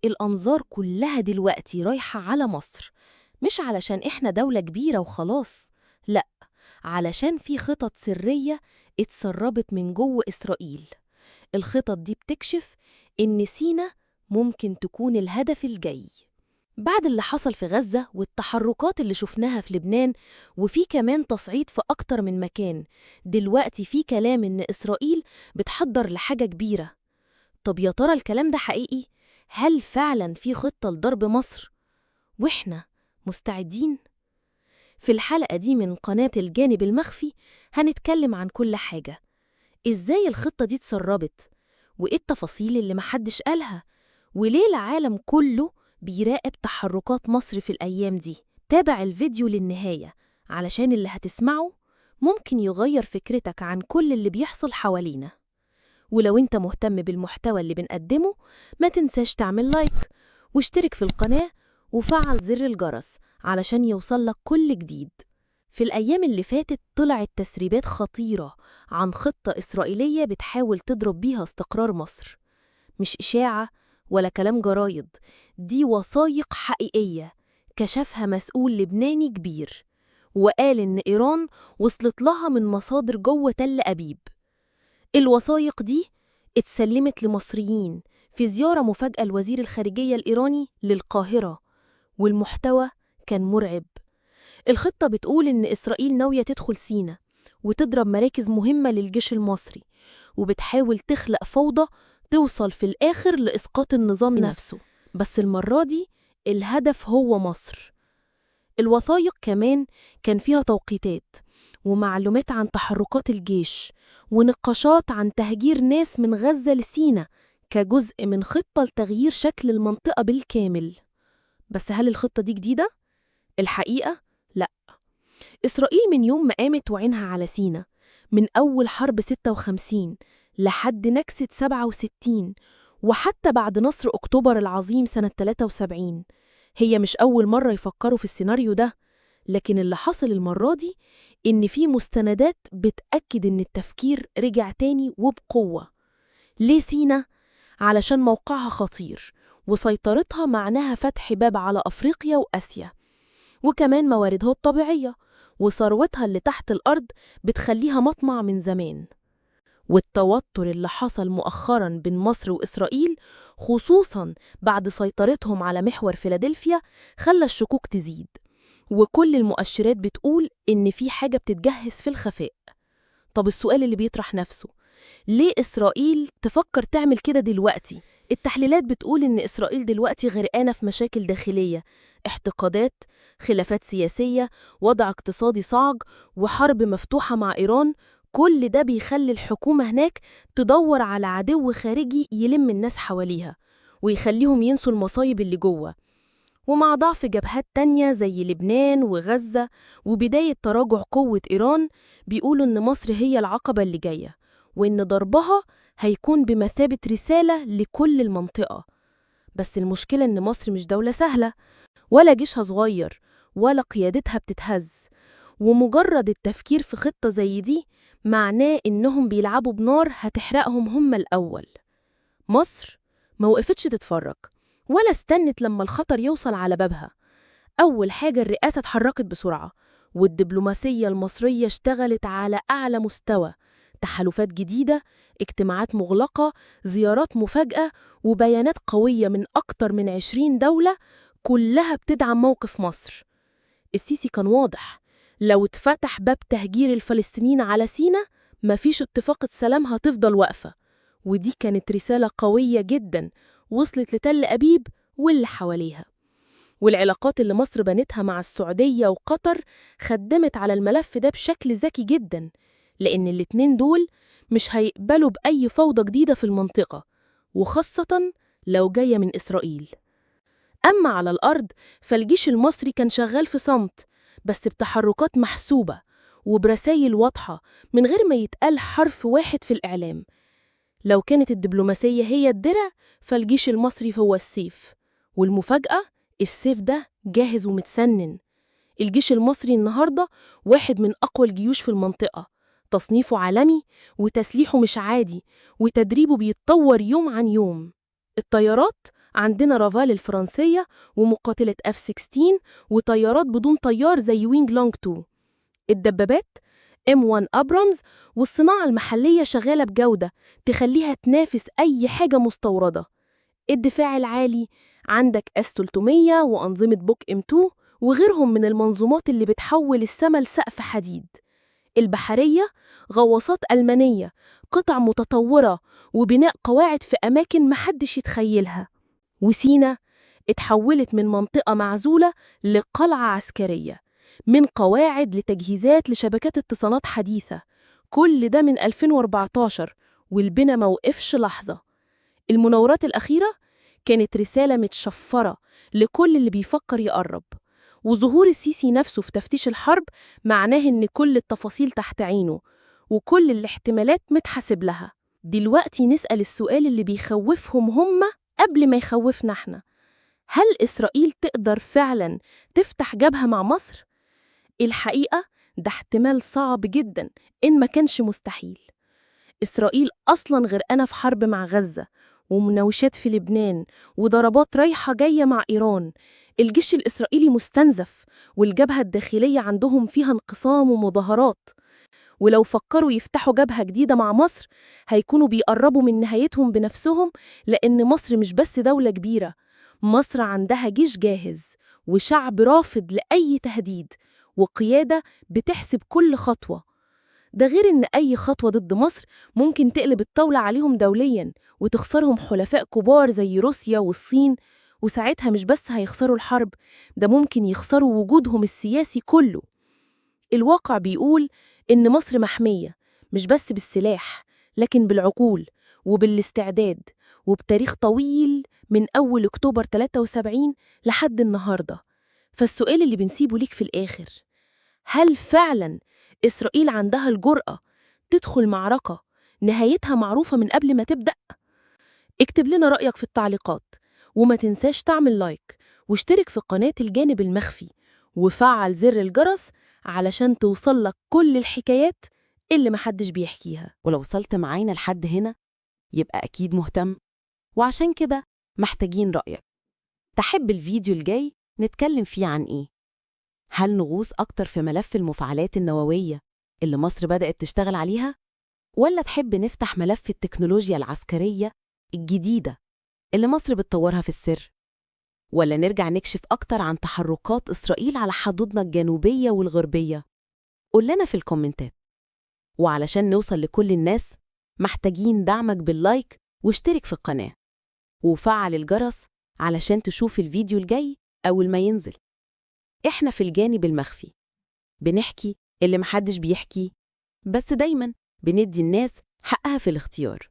الأنظار كلها دلوقتي رايحة على مصر، مش علشان إحنا دولة كبيرة وخلاص، لأ، علشان في خطط سرية اتسربت من جوه إسرائيل. الخطط دي بتكشف إن سينا ممكن تكون الهدف الجاي. بعد اللي حصل في غزة والتحركات اللي شفناها في لبنان، وفي كمان تصعيد في أكتر من مكان، دلوقتي في كلام إن إسرائيل بتحضر لحاجة كبيرة. طب يا ترى الكلام ده حقيقي؟ هل فعلا في خطة لضرب مصر؟ وإحنا مستعدين؟ في الحلقة دي من قناة الجانب المخفي هنتكلم عن كل حاجة. إزاي الخطة دي اتسربت؟ وإيه التفاصيل اللي محدش قالها؟ وليه العالم كله بيراقب تحركات مصر في الأيام دي؟ تابع الفيديو للنهاية علشان اللي هتسمعه ممكن يغير فكرتك عن كل اللي بيحصل حوالينا. ولو انت مهتم بالمحتوى اللي بنقدمه، ما تنساش تعمل لايك واشترك في القناة وفعل زر الجرس علشان يوصلك كل جديد. في الأيام اللي فاتت طلعت تسريبات خطيرة عن خطة إسرائيلية بتحاول تضرب بيها استقرار مصر. مش إشاعة ولا كلام جرايد، دي وثائق حقيقية كشفها مسؤول لبناني كبير، وقال إن إيران وصلت لها من مصادر جوه تل أبيب. الوثائق دي اتسلمت لمصريين في زيارة مفاجأة لوزير الخارجية الإيراني للقاهرة، والمحتوى كان مرعب. الخطة بتقول إن إسرائيل ناوية تدخل سينا وتضرب مراكز مهمة للجيش المصري، وبتحاول تخلق فوضى توصل في الآخر لإسقاط النظام نفسه. بس المرة دي الهدف هو مصر. الوثائق كمان كان فيها توقيتات ومعلومات عن تحركات الجيش ونقاشات عن تهجير ناس من غزة لسينا كجزء من خطة لتغيير شكل المنطقة بالكامل. بس هل الخطة دي جديدة؟ الحقيقة لأ. إسرائيل من يوم ما قامت وعينها على سينا، من أول حرب 56 لحد نكسة 67 وحتى بعد نصر أكتوبر العظيم سنة 73، هي مش أول مرة يفكروا في السيناريو ده. لكن اللي حصل المرة دي إن في مستندات بتأكد إن التفكير رجع تاني وبقوة. ليه سينا؟ علشان موقعها خطير وسيطرتها معناها فتح باب على أفريقيا وآسيا، وكمان مواردها الطبيعية وثروتها اللي تحت الأرض بتخليها مطمع من زمان. والتوتر اللي حصل مؤخراً بين مصر وإسرائيل، خصوصاً بعد سيطرتهم على محور فيلادلفيا، خلى الشكوك تزيد، وكل المؤشرات بتقول إن في حاجة بتتجهز في الخفاء. طب السؤال اللي بيطرح نفسه، ليه إسرائيل تفكر تعمل كده دلوقتي؟ التحليلات بتقول إن إسرائيل دلوقتي غرقانة في مشاكل داخلية، احتقادات، خلافات سياسية، وضع اقتصادي صعب، وحرب مفتوحة مع إيران. كل ده بيخلي الحكومة هناك تدور على عدو خارجي يلم الناس حواليها ويخليهم ينسوا المصايب اللي جوه. ومع ضعف جبهات تانية زي لبنان وغزة وبداية تراجع قوة إيران، بيقولوا إن مصر هي العقبة اللي جاية، وإن ضربها هيكون بمثابة رسالة لكل المنطقة. بس المشكلة إن مصر مش دولة سهلة، ولا جيشها صغير، ولا قيادتها بتتهز. ومجرد التفكير في خطة زي دي معناه إنهم بيلعبوا بنار هتحرقهم هم الأول. مصر ما وقفتش تتفرج ولا استنت لما الخطر يوصل على بابها. أول حاجة الرئاسة اتحركت بسرعة، والدبلوماسية المصرية اشتغلت على أعلى مستوى، تحالفات جديدة، اجتماعات مغلقة، زيارات مفاجئة، وبيانات قوية من أكتر من 20 دولة كلها بتدعم موقف مصر. السيسي كان واضح، لو اتفتح باب تهجير الفلسطينيين على سينا مفيش اتفاقة سلام هتفضل واقفة. ودي كانت رسالة قوية جدا وصلت لتل أبيب واللي حواليها. والعلاقات اللي مصر بنتها مع السعودية وقطر خدمت على الملف ده بشكل ذكي جدا، لأن الاتنين دول مش هيقبلوا بأي فوضى جديدة في المنطقة، وخاصة لو جاية من إسرائيل. أما على الأرض فالجيش المصري كان شغال في صمت، بس بتحركات محسوبة وبرسايل واضحة من غير ما يتقال حرف واحد في الإعلام. لو كانت الدبلوماسية هي الدرع، فالجيش المصري هو السيف، والمفاجأة السيف ده جاهز ومتسنن. الجيش المصري النهاردة واحد من أقوى الجيوش في المنطقة، تصنيفه عالمي وتسليحه مش عادي وتدريبه بيتطور يوم عن يوم. الطيارات عندنا رافال الفرنسية ومقاتلة F-16 وطيارات بدون طيار زي وينج لونج 2. الدبابات M1 أبرامز، والصناعة المحلية شغالة بجودة تخليها تنافس أي حاجة مستوردة. الدفاع العالي عندك S-300 وأنظمة بوك M2 وغيرهم من المنظومات اللي بتحول السما لسقف حديد. البحرية غواصات ألمانية، قطع متطورة وبناء قواعد في أماكن محدش يتخيلها. وسينا اتحولت من منطقة معزولة لقلعة عسكرية، من قواعد لتجهيزات لشبكات اتصالات حديثة. كل ده من 2014 والبنا موقفش لحظة. المناورات الأخيرة كانت رسالة متشفرة لكل اللي بيفكر يقرب، وظهور السيسي نفسه في تفتيش الحرب معناه إن كل التفاصيل تحت عينه وكل الاحتمالات متحسب لها. دلوقتي نسأل السؤال اللي بيخوفهم هم قبل ما يخوفنا احنا: هل إسرائيل تقدر فعلا تفتح جبهة مع مصر؟ الحقيقة ده احتمال صعب جدا إن ما كانش مستحيل. إسرائيل أصلاً غرقانة في حرب مع غزة ومناوشات في لبنان وضربات رايحة جاية مع إيران. الجيش الإسرائيلي مستنزف والجبهة الداخلية عندهم فيها انقسام ومظاهرات. ولو فكروا يفتحوا جبهة جديدة مع مصر هيكونوا بيقربوا من نهايتهم بنفسهم، لأن مصر مش بس دولة كبيرة، مصر عندها جيش جاهز وشعب رافض لأي تهديد وقيادة بتحسب كل خطوة. ده غير إن أي خطوة ضد مصر ممكن تقلب الطاولة عليهم دولياً وتخسرهم حلفاء كبار زي روسيا والصين. وساعتها مش بس هيخسروا الحرب، ده ممكن يخسروا وجودهم السياسي كله. الواقع بيقول إن مصر محمية مش بس بالسلاح، لكن بالعقول وبالاستعداد وبتاريخ طويل من أول أكتوبر 73 لحد النهاردة. فالسؤال اللي بنسيبه ليك في الآخر: هل فعلاً إسرائيل عندها الجرأة تدخل معركة نهايتها معروفة من قبل ما تبدأ؟ اكتب لنا رأيك في التعليقات، وما تنساش تعمل لايك واشترك في قناة الجانب المخفي وفعل زر الجرس علشان توصلك كل الحكايات اللي محدش بيحكيها. ولو وصلت معانا لحد هنا يبقى أكيد مهتم، وعشان كده محتاجين رأيك. تحب الفيديو الجاي نتكلم فيه عن إيه؟ هل نغوص أكتر في ملف المفاعلات النووية اللي مصر بدأت تشتغل عليها؟ ولا تحب نفتح ملف التكنولوجيا العسكرية الجديدة اللي مصر بتطورها في السر؟ ولا نرجع نكشف أكتر عن تحركات إسرائيل على حدودنا الجنوبية والغربية؟ قول لنا في الكومنتات. وعلشان نوصل لكل الناس محتاجين دعمك باللايك واشترك في القناة وفعل الجرس علشان تشوف الفيديو الجاي أول ما ينزل. إحنا في الجانب المخفي بنحكي اللي محدش بيحكيه، بس دايماً بندي الناس حقها في الاختيار.